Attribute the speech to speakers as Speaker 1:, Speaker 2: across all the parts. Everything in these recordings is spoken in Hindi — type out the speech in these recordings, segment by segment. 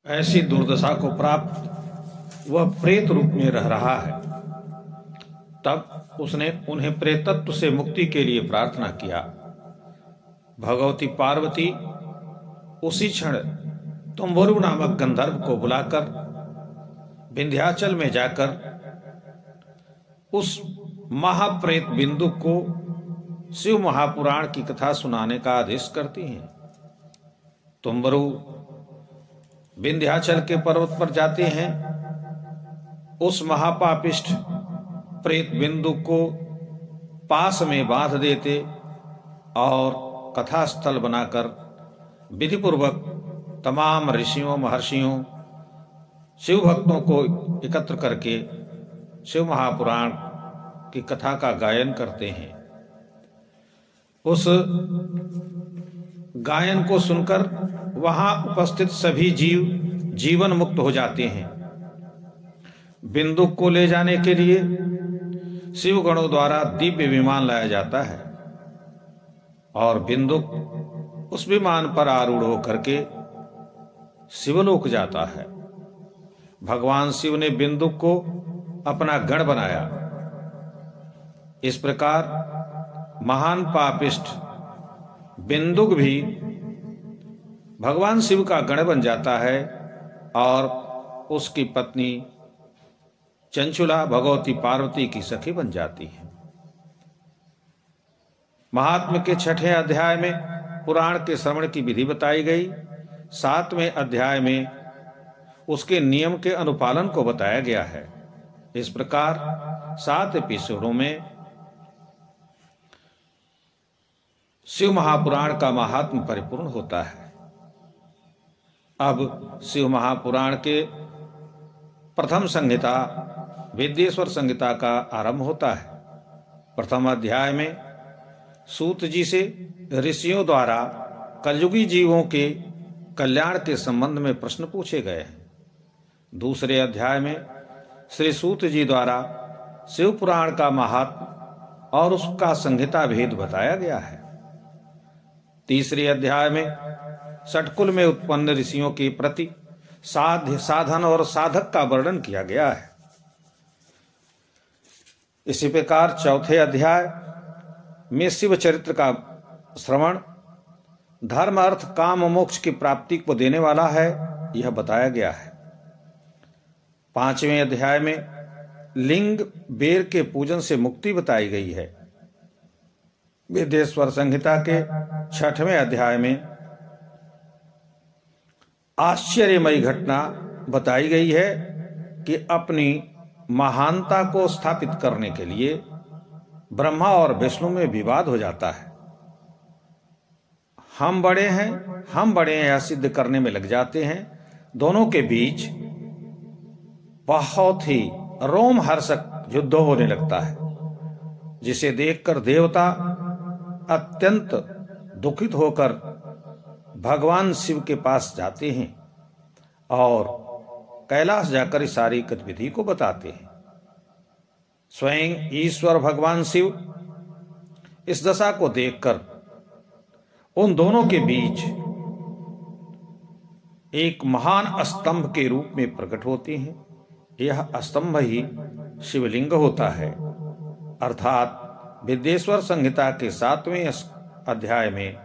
Speaker 1: ऐसी दुर्दशा को प्राप्त वह प्रेत रूप में रह रहा है। तब उसने उन्हें प्रेतत्व से मुक्ति के लिए प्रार्थना किया। भगवती पार्वती उसी क्षण तुम्बुरु नामक गंधर्व को बुलाकर विंध्याचल में जाकर उस महाप्रेत बिंदु को शिव महापुराण की कथा सुनाने का आदेश करती हैं। तुम्बुरु विंध्याचल के पर्वत पर जाते हैं, उस महापापिष्ट प्रेत बिंदु को पास में बांध देते और कथा स्थल बनाकर विधिपूर्वक तमाम ऋषियों महर्षियों शिव भक्तों को एकत्र करके शिव महापुराण की कथा का गायन करते हैं। उस गायन को सुनकर वहां उपस्थित सभी जीव जीवन मुक्त हो जाते हैं। बिंदुक को ले जाने के लिए शिव गणों द्वारा दिव्य विमान लाया जाता है और बिंदुक उस विमान पर आरूढ़ होकर के शिवलोक जाता है। भगवान शिव ने बिंदुक को अपना गण बनाया। इस प्रकार महान पापिष्ट बिंदुक भी भगवान शिव का गण बन जाता है और उसकी पत्नी चंचुला भगवती पार्वती की सखी बन जाती है। महात्म्य के 6वें अध्याय में पुराण के श्रवण की विधि बताई गई। 7वें अध्याय में उसके नियम के अनुपालन को बताया गया है। इस प्रकार 7 एपिसोडों में शिव महापुराण का महात्म्य परिपूर्ण होता है। अब शिव महापुराण के प्रथम संहिता वेदेश्वर संहिता का आरंभ होता है। प्रथम अध्याय में सूत जी से ऋषियों द्वारा कलयुगी जीवों के कल्याण के संबंध में प्रश्न पूछे गए हैं। दूसरे अध्याय में श्री सूत जी द्वारा शिव पुराण का महात्म्य और उसका संहिता भेद बताया गया है। तीसरे अध्याय में षटकुल में उत्पन्न ऋषियों के प्रति साध्य साधन और साधक का वर्णन किया गया है। इसी प्रकार चौथे अध्याय में शिव चरित्र का श्रवण धर्म अर्थ काम मोक्ष की प्राप्ति को देने वाला है, यह बताया गया है। 5वें अध्याय में लिंग बेर के पूजन से मुक्ति बताई गई है। वेदेश्वर संहिता के 6वें अध्याय में आश्चर्यमयी घटना बताई गई है कि अपनी महानता को स्थापित करने के लिए ब्रह्मा और विष्णु में विवाद हो जाता है। हम बड़े हैं यह सिद्ध करने में लग जाते हैं। दोनों के बीच बहुत ही रोमहर्षक युद्ध होने लगता है, जिसे देखकर देवता अत्यंत दुखित होकर भगवान शिव के पास जाते हैं और कैलाश जाकर इस सारी गतिविधि को बताते हैं। स्वयं ईश्वर भगवान शिव इस दशा को देखकर उन दोनों के बीच एक महान स्तंभ के रूप में प्रकट होते हैं। यह स्तंभ ही शिवलिंग होता है, अर्थात विदेश्वर संहिता के 7वें अध्याय में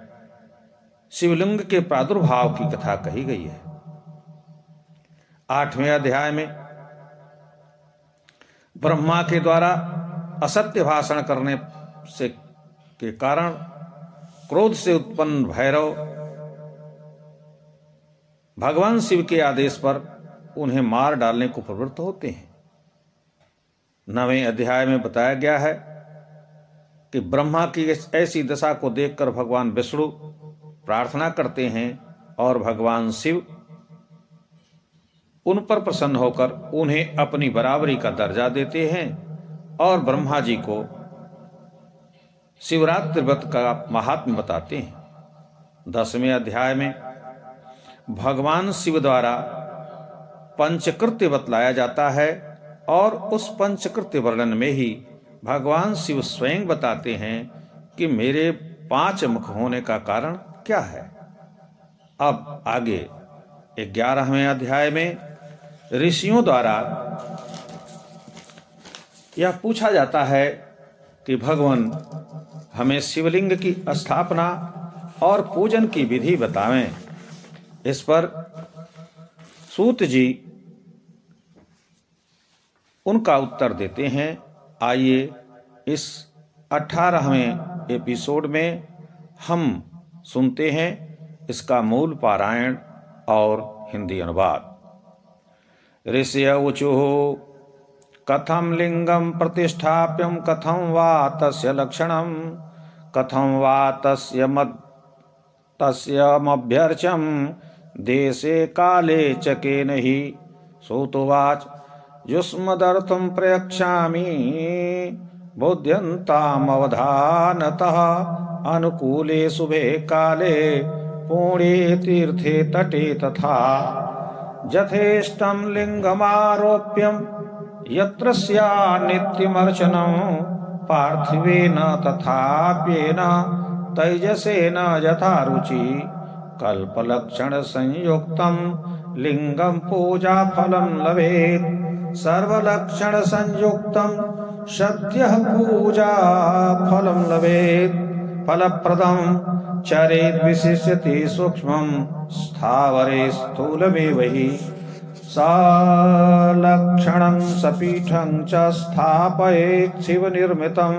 Speaker 1: शिवलिंग के प्रादुर्भाव की कथा कही गई है। 8वें अध्याय में ब्रह्मा के द्वारा असत्य भाषण करने से के कारण क्रोध से उत्पन्न भैरव भगवान शिव के आदेश पर उन्हें मार डालने को प्रवृत्त होते हैं। 9वें अध्याय में बताया गया है कि ब्रह्मा की ऐसी दशा को देखकर भगवान विष्णु प्रार्थना करते हैं और भगवान शिव उन पर प्रसन्न होकर उन्हें अपनी बराबरी का दर्जा देते हैं और ब्रह्मा जी को शिवरात्रि व्रत का महात्म्य बताते हैं। 10वें अध्याय में भगवान शिव द्वारा पंचकृत्य बतलाया जाता है और उस पंचकृत्य वर्णन में ही भगवान शिव स्वयं बताते हैं कि मेरे 5 मुख होने का कारण क्या है। अब आगे 11वें अध्याय में ऋषियों द्वारा यह पूछा जाता है कि भगवान हमें शिवलिंग की स्थापना और पूजन की विधि बतावें। इस पर सूत जी उनका उत्तर देते हैं। आइए इस 18वें एपिसोड में हम सुनते हैं इसका मूल पारायण और हिंदी अनुवाद। ऋषय ऊचुः कथं लिंगं प्रतिष्ठाप्यं कथं वा तस्य लक्षणं कथं वा तस्यमभ्यर्च्यं देशे काले च केन हि। सूतोवाच युष्मदर्थं प्रयच्छामि बोध्यन्तामवधानतः अनुकूले शुभे काले पुण्ये तीर्थे तटे तथा यथेष्टं लिंगमारोप्यं यत्र स्यान्नित्यमर्चनं पार्थिवेन तथाप्येन तैजसेन यथा रुचि कल्पलक्षण संयुक्तं लिंगं पूजा फलं लभेत् सर्वलक्षण संयुक्तं सद्यः पूजा फलं लभेत् फलप्रदं चरेत् विशिष्यते सूक्ष्मं स्थावरे स्थूलमेव हि सलक्षणं सपीठं च स्थापयेत् शिवनिर्मितं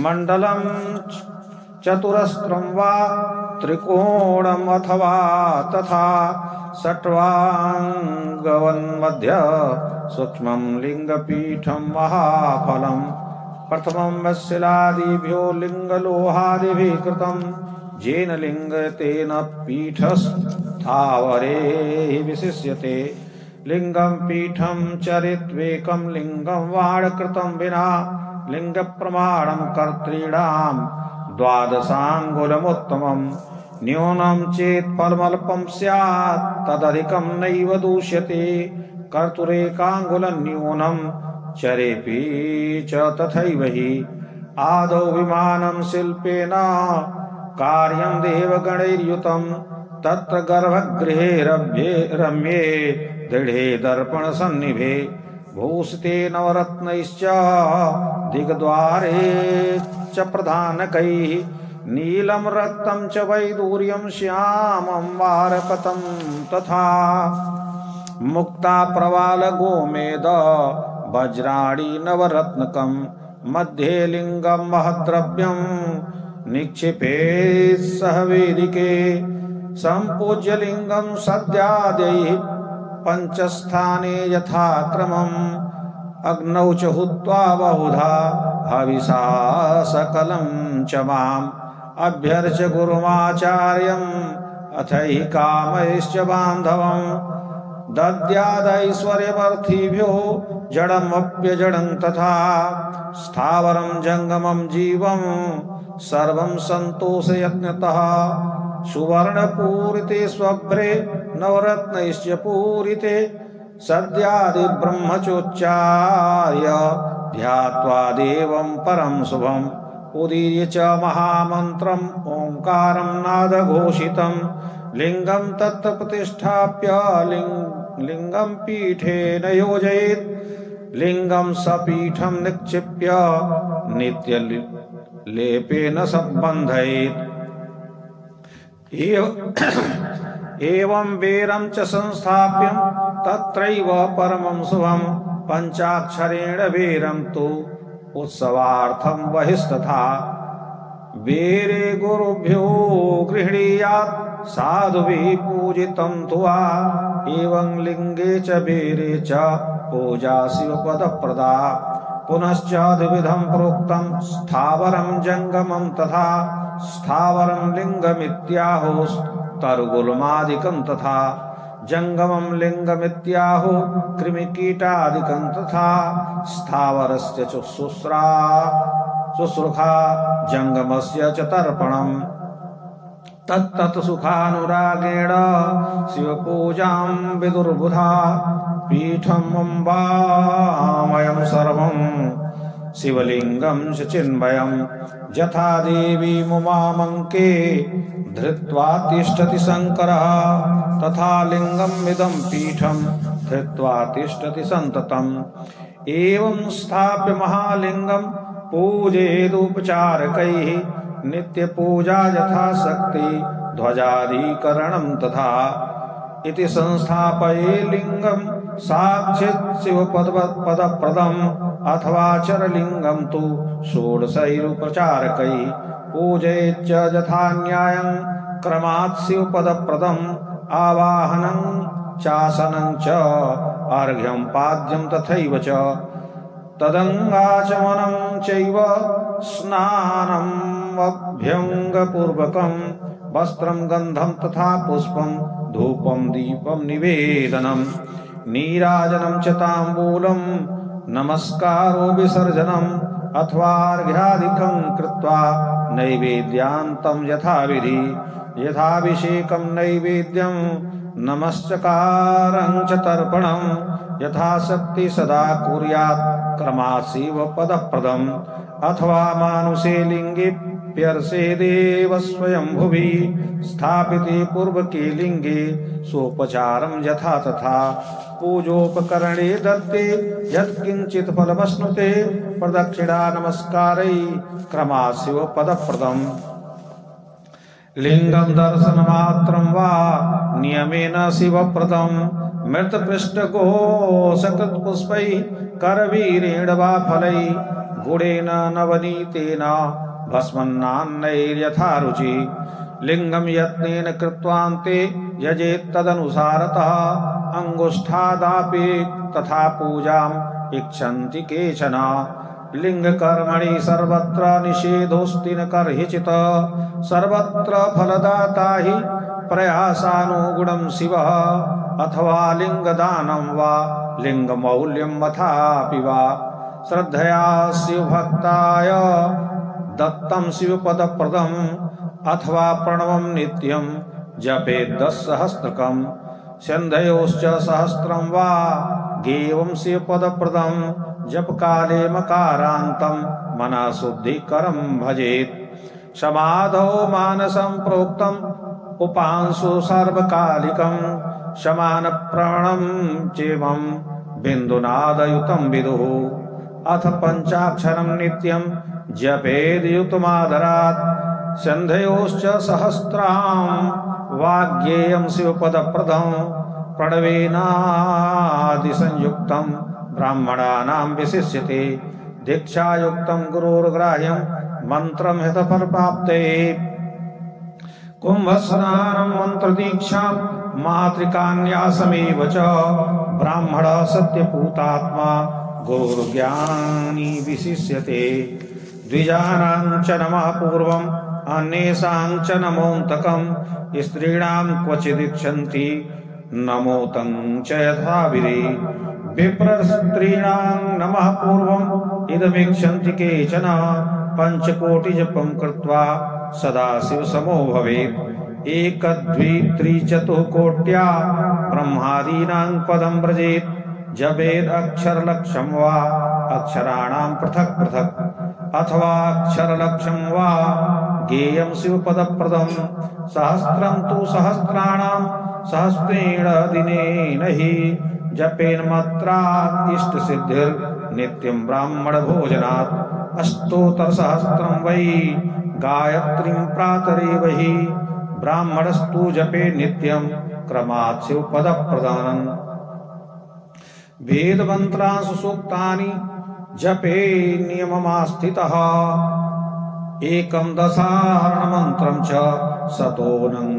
Speaker 1: मण्डलं चतुरस्रं वा त्रिकोणम् अथवा तथा षट्वाङ्गवन्मध्ये सूक्ष्मं लिङ्गपीठं महाफलं प्रथमं शिलादिभ्यो लिङ्गलोहादिभिः कृतं येन लिङ्गतेन पीठस्थावरे विशिष्यते लिङ्गं पीठं चरित्वेकं लिङ्गं वाडकृतं विना लिङ्गप्रमाणं कर्तॄणां द्वादशाङ्गुलमुत्तमं न्यूनं चेत् फलमल्पं स्यात् तदधिकं नैव दूष्यते कर्तुरेकाङ्गुलं न्यूनं चरेपि च तथैव हि आदौ विमानं शिल्पेन कार्यं देवगणैर्युतं तत्र गर्भगृहे रम्ये दृढे दर्पणसन्निभे भूषिते नवरत्नैश्च दिग्द्वारे च प्रधानकैः नीलं रक्तं च वैदूर्यं श्यामं वारकतं तथा मुक्ता प्रवाल गोमेद वज्राणि नवरत्नकं मध्ये लिङ्गं महद्रव्यं निक्षिपेत् सह वेदिके सम्पूज्य लिङ्गं सद्यादैः पञ्चस्थाने यथाक्रमम् अग्नौ च हुत्वा बहुधा हविषा सकलं च माम् अभ्यर्च्य गुरुमाचार्यम् अथैकामैश्च बान्धवम् दद्यादैश्वर्यमर्थिभ्यो जडमप्यजडं तथा स्थावरं जङ्गमं जीवं सर्वं सन्तोषयत्नतः सुवर्णपूरिते स्वभ्रे नवरत्नैश्च पूरिते सद्यादि ब्रह्मचोच्चार्य ध्यात्वा देवं परं शुभम् उदीर्य च महामन्त्रम् ओंकारं नादघोषितं लिङ्गं तत्र प्रतिष्ठाप्य लिङ्गं पीठेन योजयेत् लिङ्गं सपीठं निक्षिप्य नित्यलेपेन सम्बन्धयेत् एवं वेरं च संस्थाप्यं तत्रैव परमं शुभं पञ्चाक्षरेण वेरं तु उत्सवार्थं बहिस्तथा वेरे गुरुभ्यो गृह्णीयात् साधुभिः पूजितं तु वा एवं लिङ्गे च वेरे च पूजा शिवपदप्रदा पुनश्च द्विविधं प्रोक्तं स्थावरं जङ्गमं तथा स्थावरं लिङ्गमित्याहुस्तरुगुल्मादिकं तथा जङ्गमं लिङ्गमित्याहु कृमिकीटादिकं तथा स्थावरस्य च शुश्रूषा जङ्गमस्य च तर्पणम् तत्तत् सुखानुरागेण शिवपूजां विदुर्बुधा पीठम् अम्बामयं सर्वं शिवलिंगं च चिन्मयं यथा देवी मुमामङ्के धृत्वा तिष्ठति शङ्करः तथा लिङ्गमिदं पीठं धृत्वा तिष्ठति सन्ततम् एवं स्थाप्य महालिङ्गं पूजयेदुपचारकैः नित्यपूजा यथाशक्ति ध्वजाधिकरणं तथा इति संस्थापये लिंगं साक्षात् शिवपदप्रदम् अथवा चरलिंगं तु षोडशैरुपचारकैः पूजयेच्च यथा न्यायं क्रमात् शिवपदप्रदम् आवाहनं चासनं च अर्घ्यं पाद्यं तथैव च तदङ्गाचमनं चैव स्नानमभ्यङ्गपूर्वकं वस्त्रं गन्धं तथा पुष्पं धूपं दीपं निवेदनं नीराजनं च ताम्बूलं नमस्कारो विसर्जनम् अथवार्घ्यादिकं कृत्वा नैवेद्यान्तं यथाविधि यथाभिषेकं नैवेद्यं नमश्चकारं च तर्पणं यथाशक्ति सदा कुर्यात् क्रमात् शिवपदप्रदम् अथवा मानुषे लिङ्गेऽप्यर्षेदेव स्वयंभुवि स्थापिते पूर्वके लिङ्गे सोपचारं यथा तथा पूजोपकरणे दत्ते यत्किञ्चित् फलमश्नुते प्रदक्षिणा नमस्कारै क्रमात् शिवपदप्रदम् लिंगं दर्शनमात्रं वा नियमेन शिवप्रदम् मृतपृष्ठघोषकृतपुष्पैः करवीरेण वा फलैः गुडेन नवनीतेन भस्मन्नान्नैर्यथा रुचि लिंगं यत्नेन कृत्वान्ते यजेत् तदनुसारतः अंगुष्ठादापि तथा पूजाम् इच्छन्ति केचन लिंगकर्मणि सर्वत्र निषेधोऽस्ति न कर्हिचित् सर्वत्र फलदाता हि प्रयासानुगुणं शिवः अथवा लिंगदानं वा लिंगमौल्यं अथापि वा श्रद्धया शिवभक्ताय दत्तं शिवपदप्रदम् अथवा प्रणवं नित्यं जपेद्10सहस्रकं सन्धयोश्च सहस्रं वा गेयं शिवपदप्रदं जपकाले मकारान्तं मनः शुद्धिकरं भजेत् समाधौ मानसं प्रोक्तम् उपांशु सर्वकालिकं शमानप्राणं चेवं बिन्दुनादयुतं विदुः अथ पंचाक्षरं नित्यं जपेद्युतमादरात् सन्धयोश्च सहस्रां वाग्येयं शिवपदप्रदं प्रणवेनादिसंयुक्तं ब्राह्मणानां विशिष्यते दीक्षायुक्तं गुरुर्ग्राह्यं मन्त्रं हितफलप्राप्ते कुंभस्नानं मंत्रदीक्षां मातृकान्यासमेव च ब्राह्मण सत्यपूतात्मा गुरुर्ज्ञानी विशिष्यते द्विजानां च नमः पूर्वम् अन्येषां च नमोऽन्तकं स्त्रीणां क्वचिदिच्छन्ति नमोतं च यथाविधि विप्रस्त्रीणां नमः पूर्वम् इदमिच्छन्ति केचन पंचकोटिजपं कृत्वा सदा शिवसमो भवेत् एक द्वि त्रि चतुःकोट्या ब्रह्मादीनां पदं व्रजेत् जपेद् अक्षरलक्षं वा अक्षराणां पृथक् पृथक् अथवा अक्षरलक्षं वा गेयं शिवपदप्रदं सहस्रं तु सहस्राणां सहस्रेण दिनेन हि जपेन मात्रात् इष्टसिद्धिर्नित्यं ब्राह्मणभोजनात् अष्टोत्तरसहस्रं वै गायत्रीं प्रातरेव हि ब्राह्मणस्तु जपे नित्यं क्रमात् शिवपदप्रदानं वेदमन्त्रांसु सूक्तानि जपे नियममास्थितः एकं दशाहरणमन्त्रं च शतोनं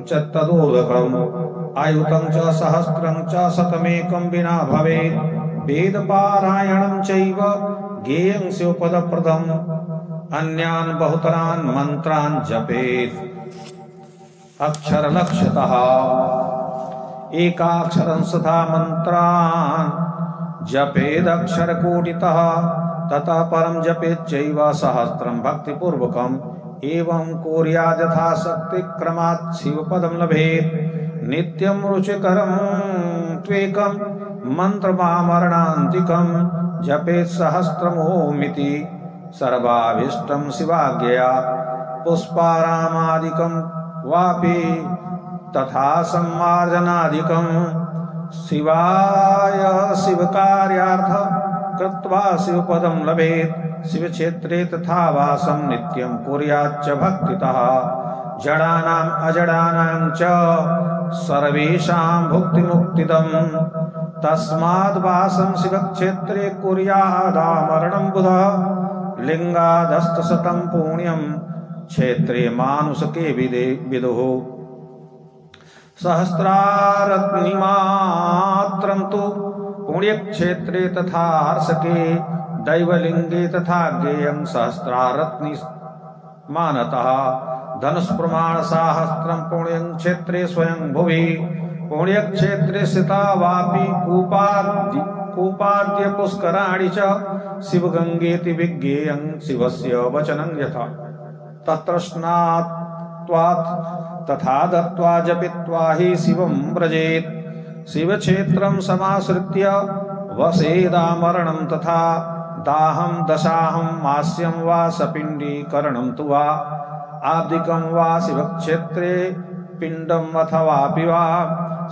Speaker 1: च तदोदकम् आयुतं च सहस्रं च शतमेकं विना भवेत् वेदपारायणं चैव गेयं शिवपदप्रदम् अन्यान् बहुतरान् मन्त्रान् जपेत् अक्षरलक्षतः एकाक्षरं तथा मन्त्रान् जपेदक्षरकोटितः ततः परं जपेच्चैव सहस्रं भक्तिपूर्वकम् एवं कुर्याद् यथाशक्ति क्रमात् शिवपदं लभेत् नित्यं रुचिकरं त्वेकं मन्त्रमामरणान्तिकं जपेत् सहस्रमोमिति सर्वाभीष्टं शिवाज्ञया पुष्पारामादिकं वापि तथा सम्मार्जनादिकं शिवाय शिवकार्यार्थ कृत्वा शिवपदं लभेत् शिवक्षेत्रे तथा वासं नित्यं कुर्याच्च भक्तितः जडानाम् अजडानां च सर्वेषां भुक्तिमुक्तिदम् तस्माद् वासं शिवक्षेत्रे कुर्यादामरणं बुधः लिंगादस्तशतं पुण्यं क्षेत्रे मानुषके विदुः सहस्रारत्निमात्रं तु पुण्यक्षेत्रे तथा हर्षके दैवलिंगे तथा ज्ञेयं सहस्रारत्नि मानतः धनुष्प्रमाण सहस्रं पुण्यं क्षेत्रे स्वयं भुवि पुण्यक्षेत्रे स्थिता वापि कूपाद्य पुष्कराणि च शिवगंगेति विज्ञेयं शिवस्य वचनं यथा तत्र स्नात्वात् तथा दत्त्वा जपित्वा हि शिवं व्रजेत् शिवक्षेत्रं समाश्रित्य वसेदामरणं तथा दाहं दशाहं मास्यं वा सपिण्डीकरणं तु वा आब्दिकं वा शिवक्षेत्रे पिण्डम् अथवापि वा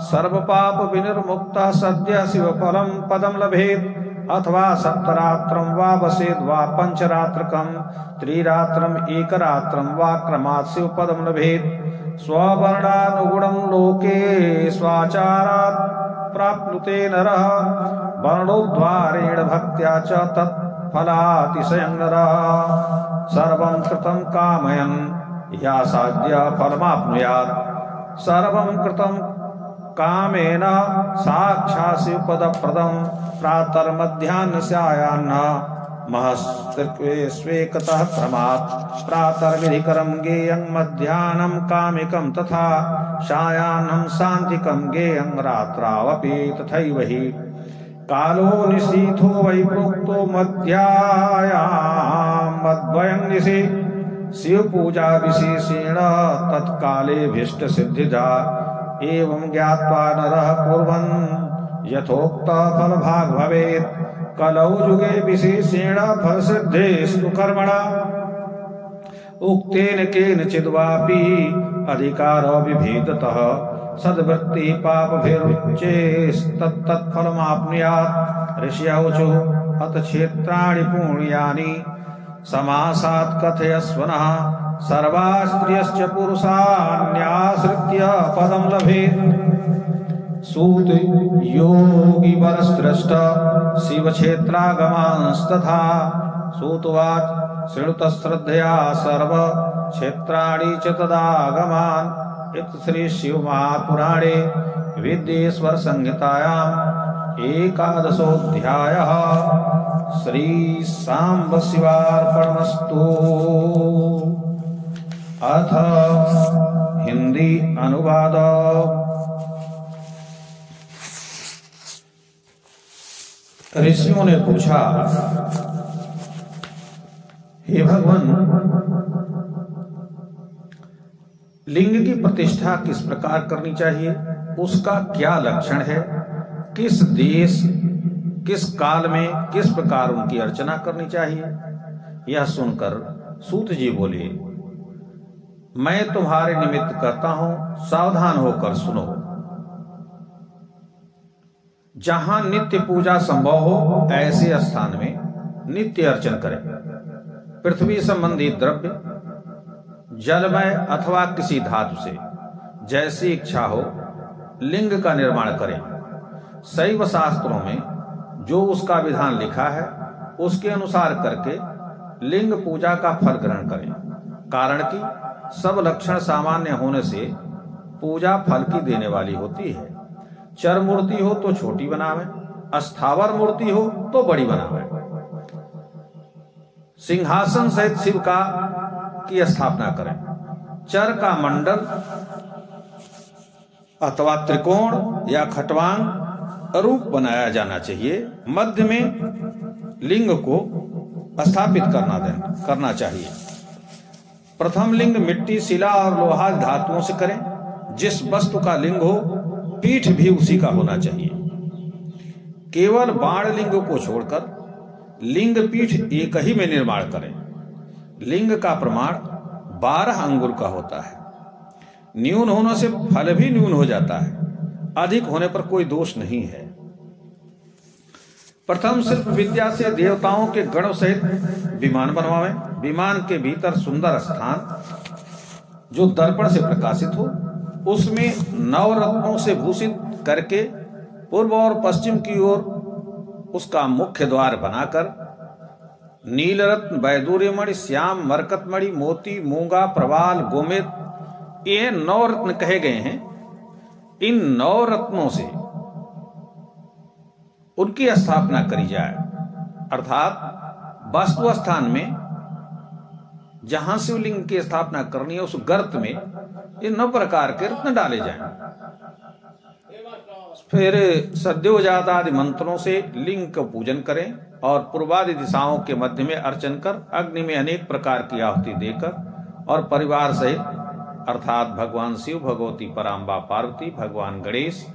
Speaker 1: सर्वपाप विनिर्मुक्तः सद्य शिवफलं पदं लभेत् अथवा सप्तरात्रं वा वसेद् वा पंचरात्रकं त्रिरात्रम् एकरात्रं वा क्रमात् शिवपदं लभेत् स्ववर्णानुगुणं लोके स्वाचारात् प्राप्नुते नरः वर्णोद्वारेण भक्त्या च तत्फलातिशयं नरः सर्वं कृतं कामयन् यासाद्य फलमाप्नुयात् सर्वं कृतं कामेन साक्षात् शिवपदप्रदं प्रातर्मध्याह्नसायाह्न महस्त्वेकतः क्रमात् प्रातर्विधिकरं गेयं मध्याह्नं कामिकं तथा सायाह्नं शान्तिकं गेयं रात्रावपि तथैव हि कालो निशीथो वै प्रोक्तो मध्यायां मद्वयं निशि शिवपूजा विशेषेण तत्काले भीष्ट सिद्धिदा एवं ज्ञात्वा नरः कुर्वन् यथोक्त फलभाग भवेत् कलौ युगे विशेषेण फलसिद्धेस्तु कर्मणा उक्तेन केनचिद्वापि अधिकारो विभेदतः सद्वृत्ति पापभिरुच्येस्तत्तत्फलमाप्नुयात् ऋषयौचुः अथ क्षेत्राणि पुण्यानि समासात् कथयस्वनः सर्वा स्त्रियश्च पुरुषान्याश्रित्य पदं लभेत् सूत योगी वरश्रेष्ठ शिवक्षेत्रागमांस्तथा सूतवाच शृणुत श्रद्धया सर्व क्षेत्राणि च तदागमान् इति श्री शिव महापुराणे विद्येश्वर संहितायाम् 11ोऽध्यायः श्री सांब शिवार्पणमस्तु। अथ हिंदी अनुवाद। ऋषियों ने पूछा, हे भगवान, लिंग की प्रतिष्ठा किस प्रकार करनी चाहिए, उसका क्या लक्षण है, किस देश किस काल में किस प्रकार उनकी अर्चना करनी चाहिए। यह सुनकर सूत जी बोले, मैं तुम्हारे निमित्त कहता हूं, सावधान होकर सुनो। जहां नित्य पूजा संभव हो ऐसे स्थान में नित्य अर्चन करें। पृथ्वी संबंधी द्रव्य, जलमय अथवा किसी धातु से जैसी इच्छा हो लिंग का निर्माण करें। शैव शास्त्रों में जो उसका विधान लिखा है उसके अनुसार करके लिंग पूजा का फल ग्रहण करें। कारण कि सब लक्षण सामान्य होने से पूजा फल की देने वाली होती है। चर मूर्ति हो तो छोटी बनावे, अस्थावर मूर्ति हो तो बड़ी बनावे। सिंहासन सहित शिव का की स्थापना करें। चर का मंडल अथवा त्रिकोण या खटवांग रूप बनाया जाना चाहिए। मध्य में लिंग को स्थापित करना चाहिए। प्रथम लिंग मिट्टी, शिला और लोहा धातुओं से करें। जिस वस्तु का लिंग हो पीठ भी उसी का होना चाहिए। केवल बाण लिंग को छोड़कर लिंग पीठ एक ही में निर्माण करें। लिंग का प्रमाण 12 अंगुल का होता है। न्यून होने से फल भी न्यून हो जाता है, अधिक होने पर कोई दोष नहीं है। प्रथम शिल्प विद्या से देवताओं के गणों सहित विमान बनवावें। विमान के भीतर सुंदर स्थान जो दर्पण से प्रकाशित हो, उसमें नवरत्नों से भूषित करके पूर्व और पश्चिम की ओर उसका मुख्य द्वार बनाकर नीलरत्न, वैदूर्यमणि, श्याम, मरकतमणि, मोती, मूंगा, प्रवाल, गोमेद, ये 9 रत्न कहे गए हैं। इन 9 रत्नों से उनकी स्थापना करी जाए, अर्थात वास्तु स्थान में जहां शिवलिंग की स्थापना करनी है उस गर्त में ये 9 प्रकार के रत्न डाले जाएं। फिर सद्योजात आदि मंत्रों से लिंग का पूजन करें और पूर्वादि दिशाओं के मध्य में अर्चन कर अग्नि में अनेक प्रकार की आहुति देकर और परिवार सहित अर्थात भगवान शिव, भगवती पराम्बा पार्वती, भगवान गणेश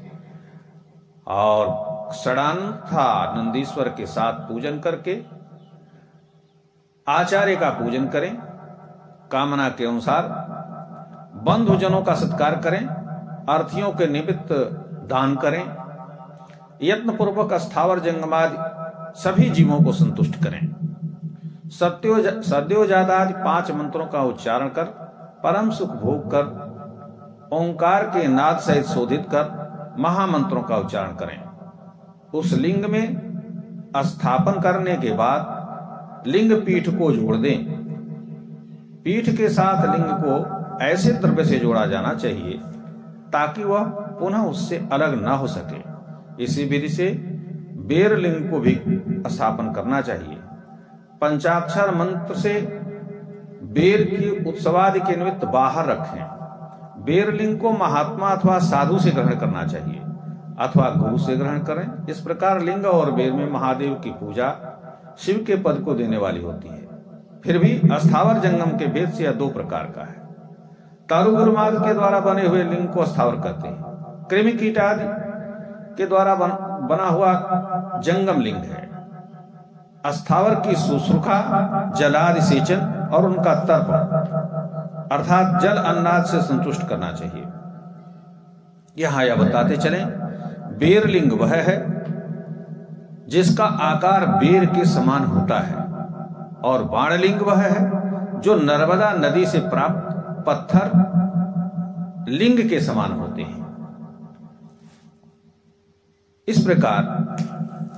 Speaker 1: और षडानंथा नंदीश्वर के साथ पूजन करके आचार्य का पूजन करें। कामना के अनुसार बंधुजनों का सत्कार करें, अर्थीयों के निमित्त दान करें, यत्न पूर्वक स्थावर जंगमादि सभी जीवों को संतुष्ट करें। सद्योजातादि 5 मंत्रों का उच्चारण कर परम सुख भोग कर ओंकार के नाद सहित शोधित कर महामंत्रों का उच्चारण करें। उस लिंग में स्थापन करने के बाद लिंग पीठ को जोड़ दें। पीठ के साथ लिंग को ऐसे द्रव्य से जोड़ा जाना चाहिए ताकि वह पुनः उससे अलग न हो सके। इसी विधि से बेर लिंग को भी स्थापन करना चाहिए। पंचाक्षर मंत्र से बेर की उत्सवादि के निमित्त बाहर रखें। बेर लिंग को महात्मा अथवा साधु से ग्रहण करना चाहिए अथवा गुरु से ग्रहण करें। इस प्रकार लिंग और बेर में महादेव की पूजा शिव के पद को देने वाली होती है। फिर भी अस्थावर जंगम के भेद से यह 2 प्रकार का है। तारु गुरुमार्ग के द्वारा बने हुए लिंग को अस्थावर कहते हैं। कृमि कीट आदि के द्वारा बना हुआ जंगम लिंग है। अस्थावर की शुश्रूषा, जलादि सेचन और उनका तर्पण अर्थात जल अन्नाद से संतुष्ट करना चाहिए। यहां यह बताते चलें, बेर लिंग वह है जिसका आकार बेर के समान होता है और बाणलिंग वह है जो नर्मदा नदी से प्राप्त पत्थर लिंग के समान होते हैं। इस प्रकार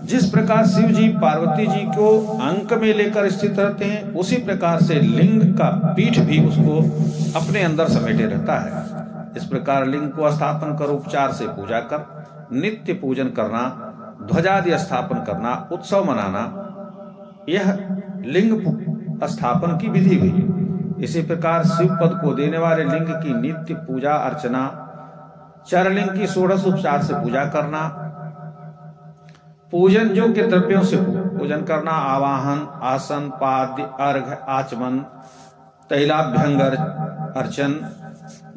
Speaker 1: जिस प्रकार शिव जी पार्वती जी को अंक में लेकर स्थित रहते हैं, उसी प्रकार से लिंग का पीठ भी उसको अपने अंदर समेटे रहता है। इस प्रकार लिंग को स्थापन कर उपचार से पूजा कर नित्य पूजन करना, ध्वजादि स्थापन करना, उत्सव मनाना, यह लिंग स्थापन की विधि हुई। इसी प्रकार शिव पद को देने वाले लिंग की नित्य पूजा अर्चना, चरलिंग की 16 उपचार से पूजा करना, पूजन योग्य द्रव्यों से पूजन करना, आवाहन, आसन, पाद्य, अर्घ्य, आचमन, तैलाभ्यंग अर्चन,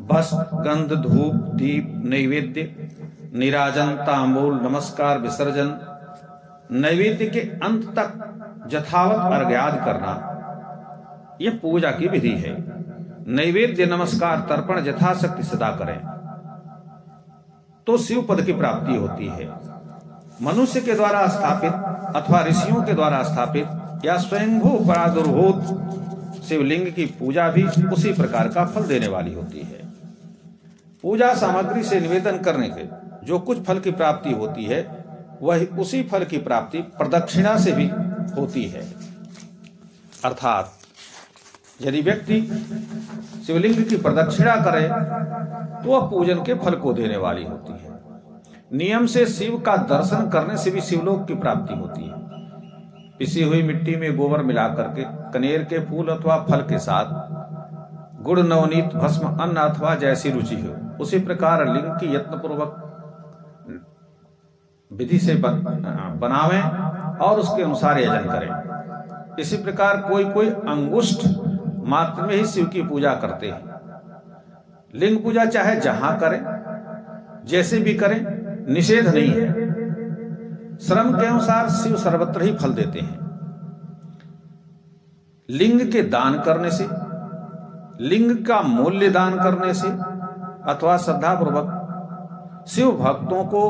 Speaker 1: भस्म, गंध, धूप, दीप, नैवेद्य, निराजन, तांबूल, नमस्कार, विसर्जन, नैवेद्य के अंत तक यथावत अर्घ्याद करना, यह पूजा की विधि है। नैवेद्य, नमस्कार, तर्पण यथाशक्ति सदा करें तो शिव पद की प्राप्ति होती है। मनुष्य के द्वारा स्थापित अथवा ऋषियों के द्वारा स्थापित या स्वयंभू प्रादुर्भूत शिवलिंग की पूजा भी उसी प्रकार का फल देने वाली होती है। पूजा सामग्री से निवेदन करने के जो कुछ फल की प्राप्ति होती है, वही उसी फल की प्राप्ति प्रदक्षिणा से भी होती है। अर्थात यदि व्यक्ति शिवलिंग की प्रदक्षिणा करे तो वह पूजन के फल को देने वाली होती है। नियम से शिव का दर्शन करने से भी शिवलोक की प्राप्ति होती है। पिसी हुई मिट्टी में गोबर मिलाकर के कनेर के फूल अथवा फल के साथ गुड़, नवनीत, भस्म, अन्न अथवा जैसी रुचि हो, उसी प्रकार लिंग की यत्न पूर्वक विधि से बनावें और उसके अनुसार यजन करें। इसी प्रकार कोई अंगुष्ठ मात्र में ही शिव की पूजा करते हैं। लिंग पूजा चाहे जहां करें, जैसे भी करें, निषेध नहीं है। श्रम के अनुसार शिव सर्वत्र ही फल देते हैं। लिंग के दान करने से, लिंग का मूल्य दान करने से अथवा श्रद्धापूर्वक शिव भक्तों को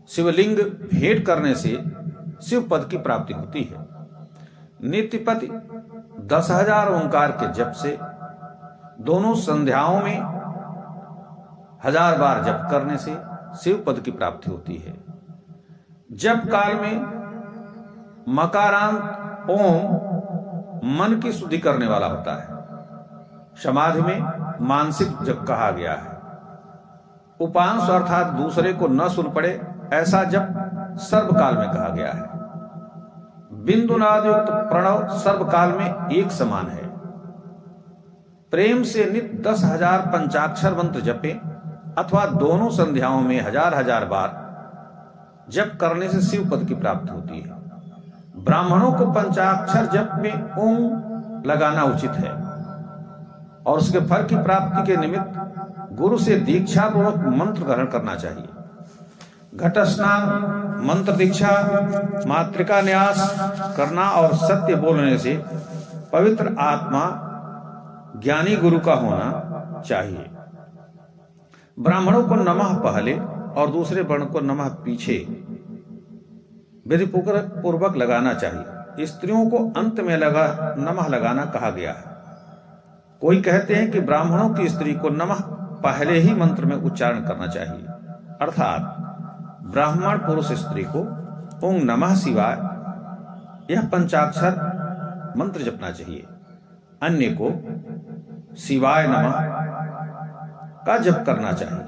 Speaker 1: शिवलिंग भेंट करने से शिव पद की प्राप्ति होती है। नित्यपति 10,000 ओंकार के जप से, दोनों संध्याओं में 1000 बार जप करने से शिव पद की प्राप्ति होती है। जप काल में मकारांत ओम मन की शुद्धि करने वाला होता है। समाधि में मानसिक जप कहा गया है। उपांश अर्थात दूसरे को न सुन पड़े ऐसा जप सर्वकाल में कहा गया है। बिंदुनादयुक्त प्रणव सर्वकाल में एक समान है। प्रेम से नित्य 10,000 पंचाक्षर मंत्र जपे अथवा दोनों संध्याओं में 1000 बार जप करने से शिव पद की प्राप्ति होती है। ब्राह्मणों को पंचाक्षर जप में ओम लगाना उचित है और उसके फल की प्राप्ति के निमित्त गुरु से दीक्षा पूर्वक मंत्र ग्रहण करना चाहिए। घट स्नान, मंत्र दीक्षा, मातृका न्यास करना और सत्य बोलने से पवित्र आत्मा ज्ञानी गुरु का होना चाहिए। ब्राह्मणों को नमः पहले और दूसरे वर्ण को नमः पीछे विधि पूर्वक लगाना चाहिए। स्त्रियों को अंत में नमः लगाना कहा गया है। कोई कहते हैं कि ब्राह्मणों की स्त्री को नमः पहले ही मंत्र में उच्चारण करना चाहिए, अर्थात ब्राह्मण पुरुष स्त्री को ओम नमः शिवाय यह पंचाक्षर मंत्र जपना चाहिए, अन्य को शिवाय नमः का जप करना चाहिए।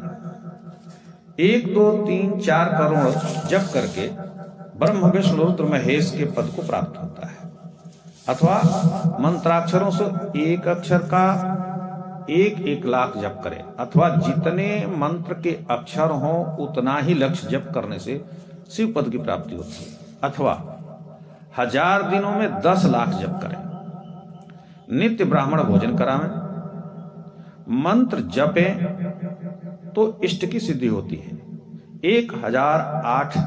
Speaker 1: 1 2 3 4 करोड़ जप करके ब्रह्म विष्णु रुद्र महेश के पद को प्राप्त होता है। अथवा मंत्राक्षरों से एक अक्षर का 1 लाख जप करें, अथवा जितने मंत्र के अक्षर हों उतना ही लक्ष्य जप करने से शिव पद की प्राप्ति होती है। अथवा 1000 दिनों में 10 लाख जप करें। नित्य ब्राह्मण भोजन करावें, मंत्र जपें तो इष्ट की सिद्धि होती है। 1008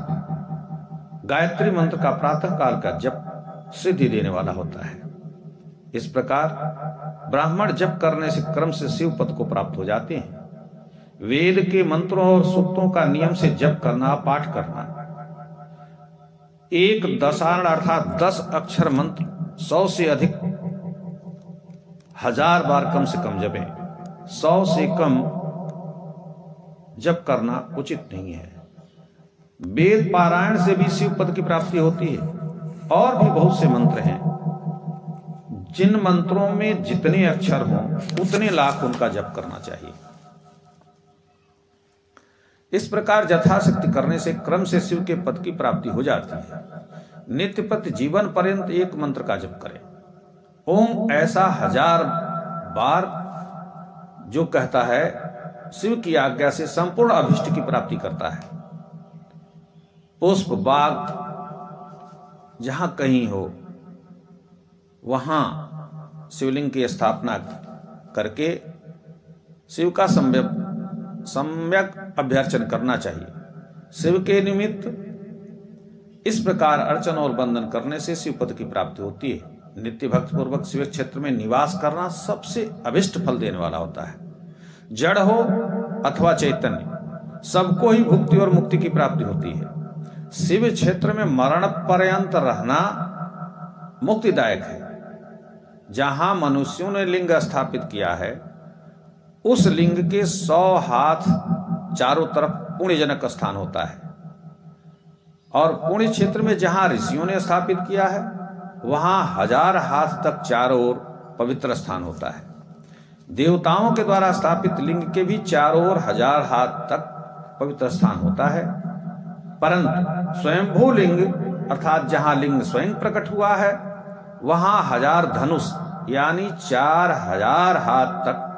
Speaker 1: गायत्री मंत्र का प्रातः काल का जप सिद्धि देने वाला होता है। इस प्रकार ब्राह्मण जप करने से क्रम से शिव पद को प्राप्त हो जाते हैं। वेद के मंत्रों और सूक्तों का नियम से जप करना, पाठ करना, एक दशारण अर्थात 10 अक्षर मंत्र 100 से अधिक 1000 बार कम से कम जपें। 100 से कम जप करना उचित नहीं है। वेद पारायण से भी शिव पद की प्राप्ति होती है। और भी बहुत से मंत्र हैं, जिन मंत्रों में जितने अक्षर हों उतने लाख उनका जप करना चाहिए। इस प्रकार यथाशक्ति करने से क्रम से शिव के पद की प्राप्ति हो जाती है। नित्यपति जीवन पर्यंत एक मंत्र का जप करें। ओम ऐसा 1000 बार जो कहता है शिव की आज्ञा से संपूर्ण अभिष्ट की प्राप्ति करता है। पुष्प बाग जहां कहीं हो वहां शिवलिंग की स्थापना करके शिव का सम्यक अभ्यर्चन करना चाहिए। शिव के निमित्त इस प्रकार अर्चन और वंदन करने से शिव पद की प्राप्ति होती है। नित्य भक्त पूर्वक शिव क्षेत्र में निवास करना सबसे अभिष्ट फल देने वाला होता है। जड़ हो अथवा चैतन्य, सबको ही भुक्ति और मुक्ति की प्राप्ति होती है। शिव क्षेत्र में मरण पर्यंत रहना मुक्तिदायक है। जहां मनुष्यों ने लिंग स्थापित किया है उस लिंग के 100 हाथ चारों तरफ पुण्यजनक स्थान होता है, और पुण्य क्षेत्र में जहां ऋषियों ने स्थापित किया है वहां 1000 हाथ तक चारों ओर पवित्र स्थान होता है। देवताओं के द्वारा स्थापित लिंग के भी चारों ओर 1000 हाथ तक पवित्र स्थान होता है, परंतु स्वयंभू लिंग अर्थात जहां लिंग स्वयं प्रकट हुआ है वहां 1000 धनुष यानी 4000 हाथ तक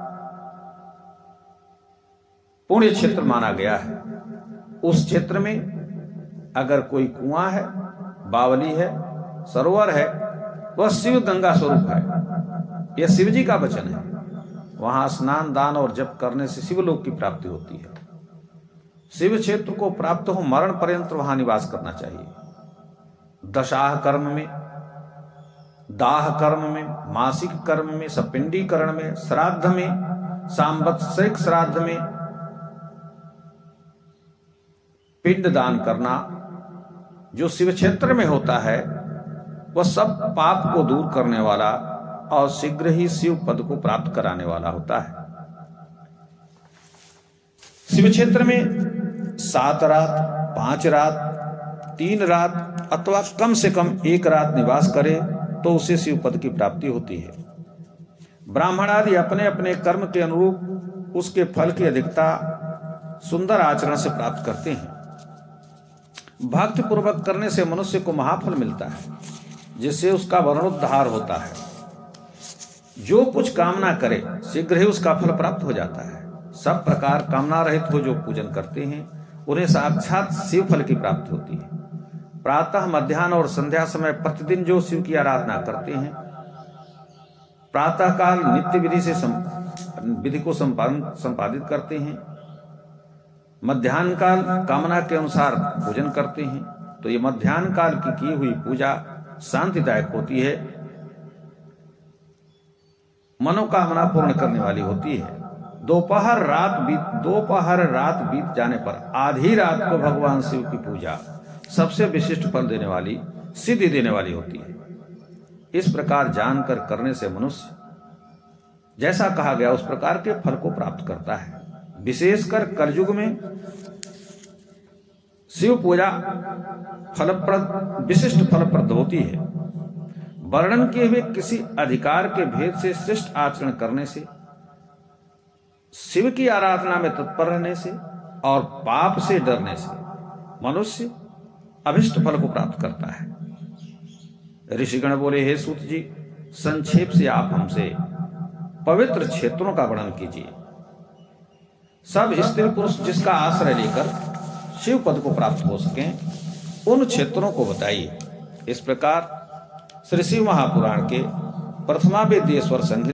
Speaker 1: पुण्य क्षेत्र माना गया है। उस क्षेत्र में अगर कोई कुआं है, बावली है, सरोवर है, वह शिव गंगा स्वरूप है। यह शिव जी का वचन है। वहां स्नान, दान और जप करने से शिवलोक की प्राप्ति होती है। शिव क्षेत्र को प्राप्त हो मरण पर्यंत वहां निवास करना चाहिए। दशाह कर्म में दाह कर्म में, मासिक कर्म में, सपिंडीकरण में, श्राद्ध में, सांवत्सरिक श्राद्ध में पिंड दान करना जो शिव क्षेत्र में होता है वह सब पाप को दूर करने वाला और शीघ्र ही शिव पद को प्राप्त कराने वाला होता है। शिव क्षेत्र में 7 रात, 5 रात, 3 रात अथवा कम से कम 1 रात निवास करे तो उसे शिव पद की प्राप्ति होती है। ब्राह्मण आदि अपने अपने कर्म के अनुरूप उसके फल की अधिकता सुंदर आचरण से प्राप्त करते हैं। भक्ति पूर्वक करने से मनुष्य को महाफल मिलता है, जिससे उसका वर्णोद्धार होता है। जो कुछ कामना करे शीघ्र ही उसका फल प्राप्त हो जाता है। सब प्रकार कामना रहित हो जो पूजन करते हैं उन्हें साक्षात शिव फल की प्राप्ति होती है। प्रातः, मध्याह्न और संध्या समय प्रतिदिन जो शिव की आराधना करते हैं, प्रातः काल नित्य विधि को संपादित करते हैं, मध्याह्न काल कामना के अनुसार पूजन करते हैं, तो ये मध्याह्न काल की हुई पूजा शांतिदायक होती है, मनोकामना पूर्ण करने वाली होती है। दोपहर रात बीत जाने पर आधी रात को भगवान शिव की पूजा सबसे विशिष्ट फल देने वाली, सिद्धि देने वाली होती है। इस प्रकार जानकर करने से मनुष्य जैसा कहा गया उस प्रकार के फल को प्राप्त करता है। विशेषकर कलयुग में शिव पूजा विशिष्ट फलप्रद होती है। वर्णन किए हुए किसी अधिकार के भेद से श्रेष्ठ आचरण करने से, शिव की आराधना में तत्पर रहने से और पाप से डरने से मनुष्य अभिष्ट फल को प्राप्त करता है। ऋषिगण बोले, हे सूत जी, संक्षेप से आप हमसे पवित्र क्षेत्रों का वर्णन कीजिए। सब स्त्री पुरुष जिसका आश्रय लेकर शिव पद को प्राप्त हो सकें उन क्षेत्रों को बताइए। इस प्रकार श्री शिव महापुराण के प्रथमा वेदेश्वर संहिता